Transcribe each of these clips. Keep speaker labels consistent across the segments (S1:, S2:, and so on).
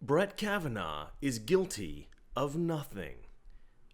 S1: Brett Kavanaugh is guilty of nothing,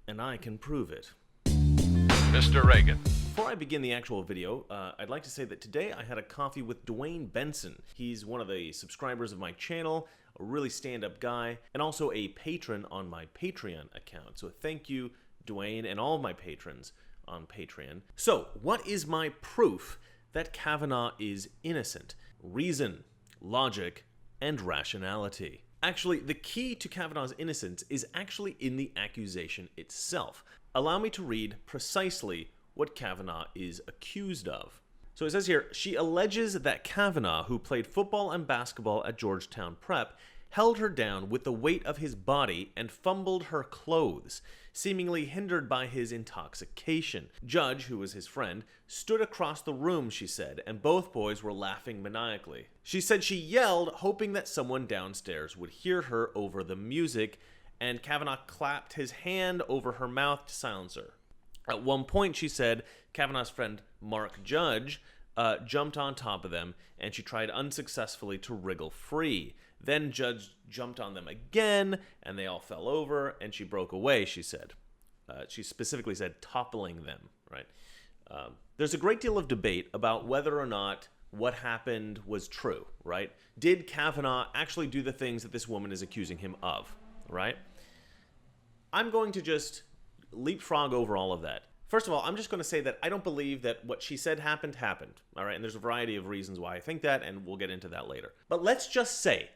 S1: and I can prove it.
S2: Mr. Reagan.
S1: Before I begin the actual video, I'd like to say that today I had a coffee with Dwayne Benson. He's one of the subscribers of my channel, a really stand-up guy, and also a patron on my Patreon account. So thank you, Dwayne, and all of my patrons on Patreon. So, what is my proof that Kavanaugh is innocent? Reason, logic, and rationality. Actually, the key to Kavanaugh's innocence is actually in the accusation itself. Allow me to read precisely what Kavanaugh is accused of. So it says here, she alleges that Kavanaugh, who played football and basketball at Georgetown Prep, held her down with the weight of his body and fumbled her clothes, seemingly hindered by his intoxication. Judge, who was his friend, stood across the room, she said, and both boys were laughing maniacally. She said she yelled, hoping that someone downstairs would hear her over the music, and Kavanaugh clapped his hand over her mouth to silence her. At one point, she said, Kavanaugh's friend, Mark Judge, jumped on top of them, and she tried unsuccessfully to wriggle free. Then Judge jumped on them again, and they all fell over, and she broke away, she said. She specifically said toppling them, right? There's a great deal of debate about whether or not what happened was true, right? Did Kavanaugh actually do the things that this woman is accusing him of, right? I'm going to just leapfrog over all of that. First of all, I'm just going to say that I don't believe that what she said happened, all right? And there's a variety of reasons why I think that, and we'll get into that later. But let's just say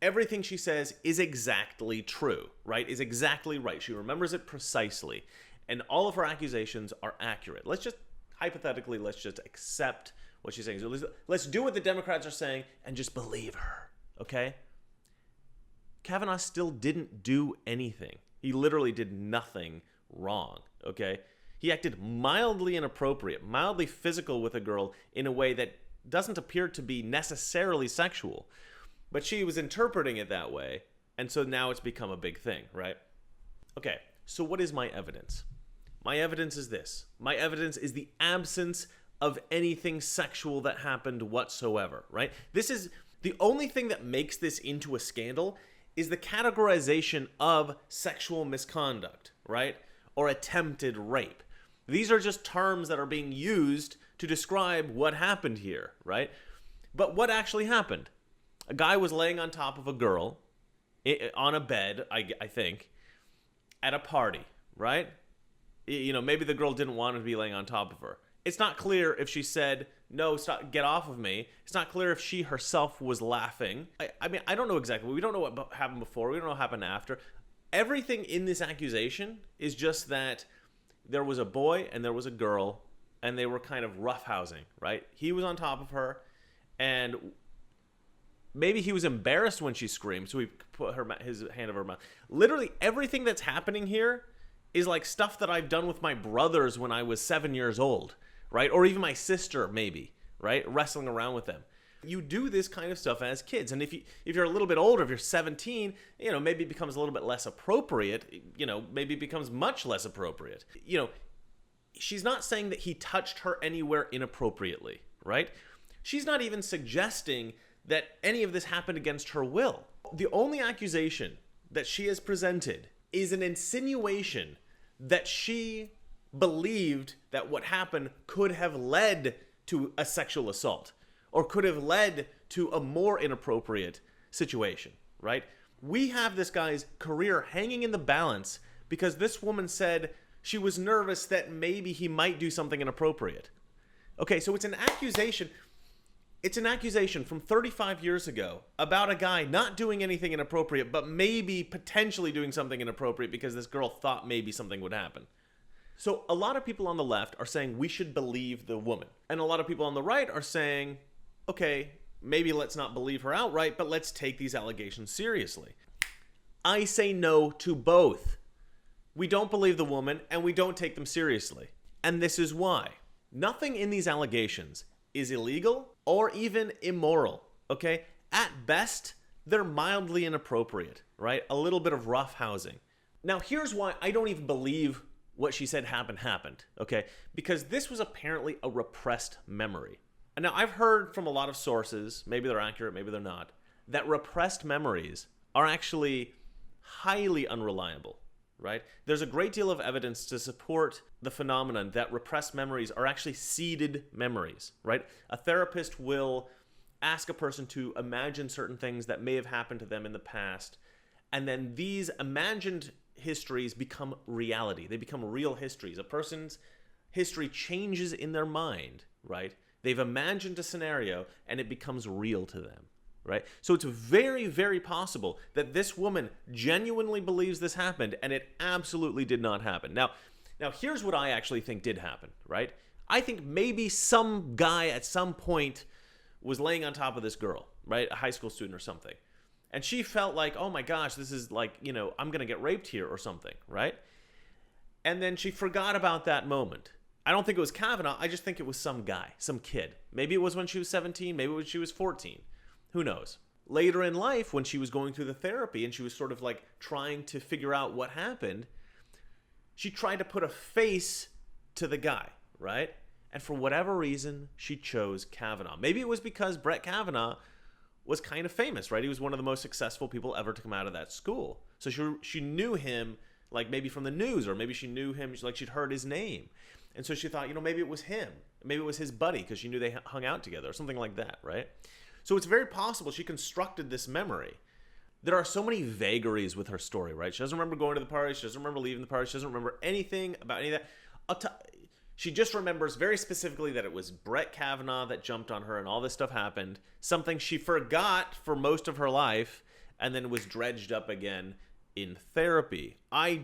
S1: everything she says is exactly true, right? Is exactly right. She remembers it precisely. And all of her accusations are accurate. Let's just accept what she's saying. So let's do what the Democrats are saying and just believe her, okay? Kavanaugh still didn't do anything. He literally did nothing wrong, okay? He acted mildly inappropriate, mildly physical with a girl in a way that doesn't appear to be necessarily sexual. But she was interpreting it that way, and so now it's become a big thing, right? Okay, so what is my evidence? My evidence is this. My evidence is the absence of anything sexual that happened whatsoever, right? This is the only thing that makes this into a scandal is the categorization of sexual misconduct, right? Or attempted rape. These are just terms that are being used to describe what happened here, right? But what actually happened? A guy was laying on top of a girl on a bed, I think, at a party, right? You know, maybe the girl didn't want him to be laying on top of her. It's not clear if she said, no, stop, get off of me. It's not clear if she herself was laughing. I mean, I don't know exactly. We don't know what happened before. We don't know what happened after. Everything in this accusation is just that there was a boy and there was a girl, and they were kind of roughhousing, right? He was on top of her, and maybe he was embarrassed when she screamed, so he put his hand over her mouth. Literally, everything that's happening here is like stuff that I've done with my brothers when I was 7 years old, right? Or even my sister, maybe, right? Wrestling around with them. You do this kind of stuff as kids. And if you're a little bit older, if you're 17, you know, maybe it becomes a little bit less appropriate. You know, maybe it becomes much less appropriate. You know, she's not saying that he touched her anywhere inappropriately, right? She's not even suggesting that any of this happened against her will. The only accusation that she has presented is an insinuation that she believed that what happened could have led to a sexual assault or could have led to a more inappropriate situation, right? We have this guy's career hanging in the balance because this woman said she was nervous that maybe he might do something inappropriate. Okay, so it's an accusation. It's an accusation from 35 years ago about a guy not doing anything inappropriate, but maybe potentially doing something inappropriate because this girl thought maybe something would happen. So a lot of people on the left are saying we should believe the woman. And a lot of people on the right are saying, okay, maybe let's not believe her outright, but let's take these allegations seriously. I say no to both. We don't believe the woman and we don't take them seriously. And this is why. Nothing in these allegations is illegal or even immoral, okay? At best, they're mildly inappropriate, right? A little bit of roughhousing. Now, here's why I don't even believe what she said happened, okay? Because this was apparently a repressed memory. And now, I've heard from a lot of sources, maybe they're accurate, maybe they're not, that repressed memories are actually highly unreliable, right? There's a great deal of evidence to support the phenomenon that repressed memories are actually seeded memories, right? A therapist will ask a person to imagine certain things that may have happened to them in the past, and then these imagined histories become reality. They become real histories. A person's history changes in their mind, right? They've imagined a scenario and it becomes real to them, right? So it's very, very possible that this woman genuinely believes this happened and it absolutely did not happen. Now here's what I actually think did happen, right? I think maybe some guy at some point was laying on top of this girl, right? A high school student or something. And she felt like, oh my gosh, this is like, I'm going to get raped here or something, right? And then she forgot about that moment. I don't think it was Kavanaugh. I just think it was some guy, some kid. Maybe it was when she was 17. Maybe when she was 14. Who knows? Later in life, when she was going through the therapy and she was sort of like trying to figure out what happened, she tried to put a face to the guy, right? And for whatever reason, she chose Kavanaugh. Maybe it was because Brett Kavanaugh was kind of famous, right? He was one of the most successful people ever to come out of that school. So she knew him, like maybe from the news, or maybe she knew him, like she'd heard his name. And so she thought, maybe it was him. Maybe it was his buddy because she knew they hung out together or something like that, right? So it's very possible she constructed this memory. There are so many vagaries with her story, right? She doesn't remember going to the party. She doesn't remember leaving the party. She doesn't remember anything about any of that. She just remembers very specifically that it was Brett Kavanaugh that jumped on her and all this stuff happened. Something she forgot for most of her life and then was dredged up again in therapy. I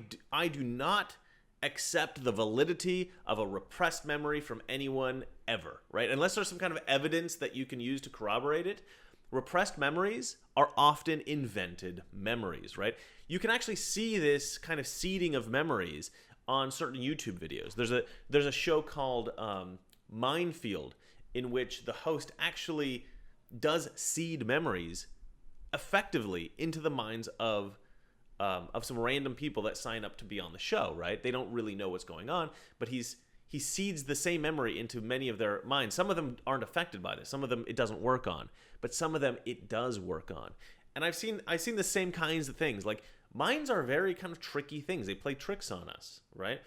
S1: do not accept the validity of a repressed memory from anyone ever, right? Unless there's some kind of evidence that you can use to corroborate it. Repressed memories are often invented memories, right? You can actually see this kind of seeding of memories on certain YouTube videos. There's a show called Minefield in which the host actually does seed memories effectively into the minds of some random people that sign up to be on the show, right? They don't really know what's going on, but he seeds the same memory into many of their minds. Some of them aren't affected by this. Some of them it doesn't work on, but some of them it does work on. And I've seen the same kinds of things. Like, minds are very kind of tricky things. They play tricks on us, right?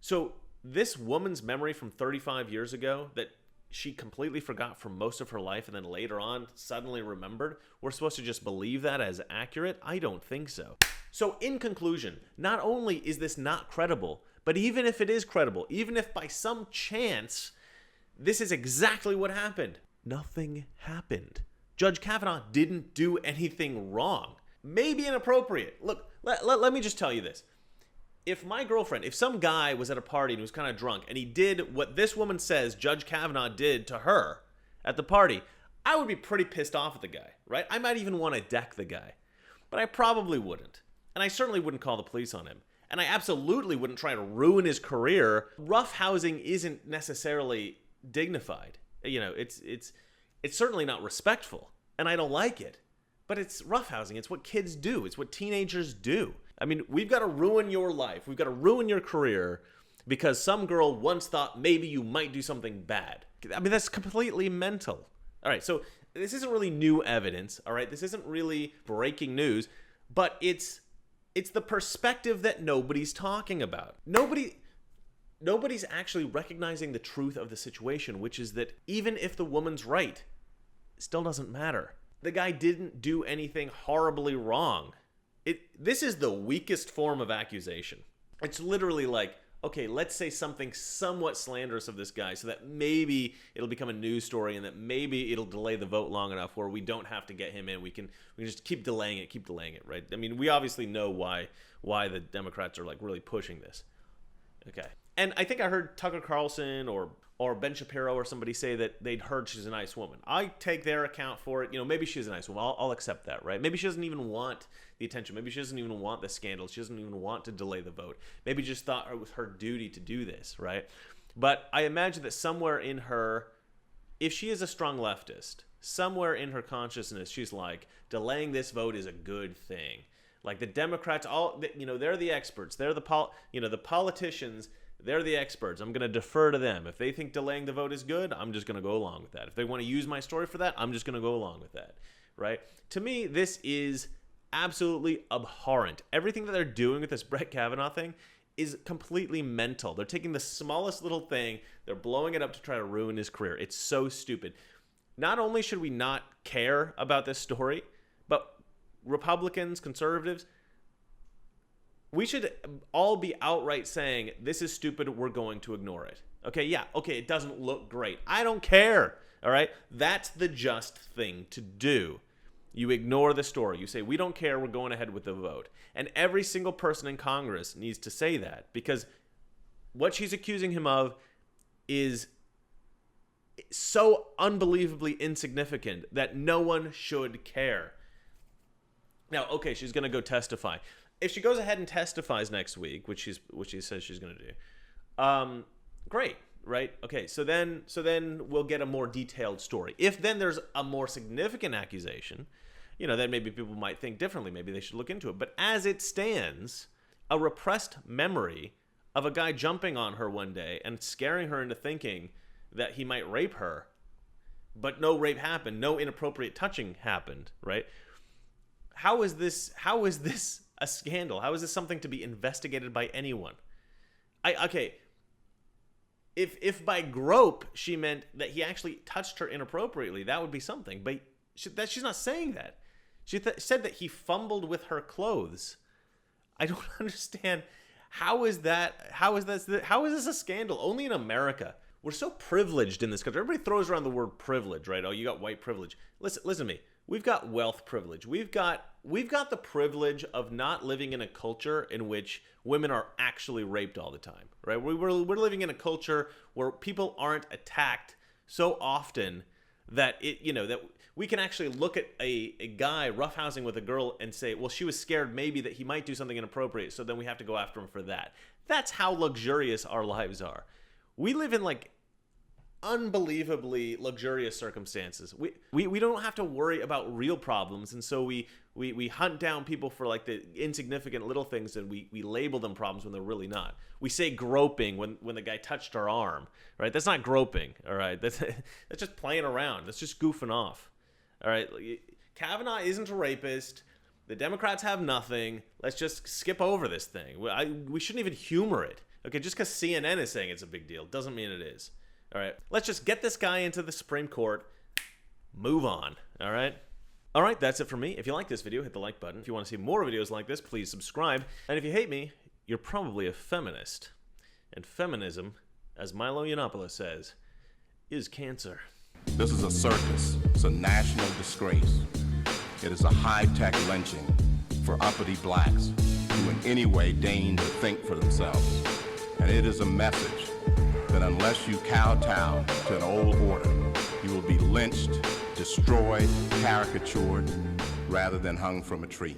S1: So this woman's memory from 35 years ago that she completely forgot for most of her life and then later on suddenly remembered, we're supposed to just believe that as accurate? I don't think so. So in conclusion, not only is this not credible, but even if it is credible, even if by some chance this is exactly what happened, nothing happened. Judge Kavanaugh didn't do anything wrong. Maybe inappropriate. Look, let me just tell you this. If some guy was at a party and was kind of drunk and he did what this woman says Judge Kavanaugh did to her at the party, I would be pretty pissed off at the guy, right? I might even want to deck the guy, but I probably wouldn't. And I certainly wouldn't call the police on him. And I absolutely wouldn't try to ruin his career. Roughhousing isn't necessarily dignified. It's certainly not respectful, and I don't like it. But it's roughhousing. It's what kids do. It's what teenagers do. I mean, we've got to ruin your life. We've got to ruin your career because some girl once thought maybe you might do something bad. I mean, that's completely mental. All right, so this isn't really new evidence, all right? This isn't really breaking news, but it's the perspective that nobody's talking about. Nobody's actually recognizing the truth of the situation, which is that even if the woman's right, it still doesn't matter. The guy didn't do anything horribly wrong. This is the weakest form of accusation. It's literally like, okay, let's say something somewhat slanderous of this guy so that maybe it'll become a news story and that maybe it'll delay the vote long enough where we don't have to get him in. We can just keep delaying it, right? I mean, we obviously know why the Democrats are like really pushing this. Okay. And I think I heard Tucker Carlson or Ben Shapiro or somebody say that they'd heard she's a nice woman. I take their account for it. Maybe she's a nice woman. I'll accept that, right? Maybe she doesn't even want the attention. Maybe she doesn't even want the scandal. She doesn't even want to delay the vote. Maybe just thought it was her duty to do this, right? But I imagine that somewhere in her, if she is a strong leftist, somewhere in her consciousness, she's like, delaying this vote is a good thing. Like the Democrats, they're the experts. They're the politicians. They're the experts. I'm going to defer to them. If they think delaying the vote is good, I'm just going to go along with that. If they want to use my story for that, I'm just going to go along with that, right? To me, this is absolutely abhorrent. Everything that they're doing with this Brett Kavanaugh thing is completely mental. They're taking the smallest little thing, they're blowing it up to try to ruin his career. It's so stupid. Not only should we not care about this story, but Republicans, conservatives, we should all be outright saying, this is stupid, we're going to ignore it. Okay, yeah, okay, it doesn't look great. I don't care, all right? That's the just thing to do. You ignore the story. You say, we don't care, we're going ahead with the vote. And every single person in Congress needs to say that, because what she's accusing him of is so unbelievably insignificant that no one should care. Now, okay, she's going to go testify. If she goes ahead and testifies next week, which she says she's going to do, great, right? Okay, so then we'll get a more detailed story. If then there's a more significant accusation, then maybe people might think differently. Maybe they should look into it. But as it stands, a repressed memory of a guy jumping on her one day and scaring her into thinking that he might rape her, but no rape happened, no inappropriate touching happened, right? How is this a scandal? How is this something to be investigated by anyone? Okay. If by grope she meant that he actually touched her inappropriately, that would be something. But she's not saying that. She said that he fumbled with her clothes. I don't understand. How is this a scandal? Only in America. We're so privileged in this country. Everybody throws around the word privilege, right? Oh, you got white privilege. Listen to me. We've got wealth privilege. We've got the privilege of not living in a culture in which women are actually raped all the time, right? We're living in a culture where people aren't attacked so often that that we can actually look at a guy roughhousing with a girl and say, well, she was scared maybe that he might do something inappropriate, so then we have to go after him for that. That's how luxurious our lives are. We live in unbelievably luxurious circumstances. We don't have to worry about real problems, and so we hunt down people for the insignificant little things, and we label them problems when they're really not. We say groping when the guy touched our arm, right? That's not groping, all right? That's just playing around. That's just goofing off, all right? Kavanaugh isn't a rapist. The Democrats have nothing. Let's just skip over this thing. We shouldn't even humor it. Okay, just because CNN is saying it's a big deal doesn't mean it is. All right, let's just get this guy into the Supreme Court. Move on, all right? All right, that's it for me. If you like this video, hit the like button. If you want to see more videos like this, please subscribe. And if you hate me, you're probably a feminist. And feminism, as Milo Yiannopoulos says, is cancer.
S3: This is a circus. It's a national disgrace. It is a high-tech lynching for uppity blacks who in any way deign to think for themselves. And it is a message that unless you kowtow to an old order, you will be lynched, destroyed, caricatured, rather than hung from a tree.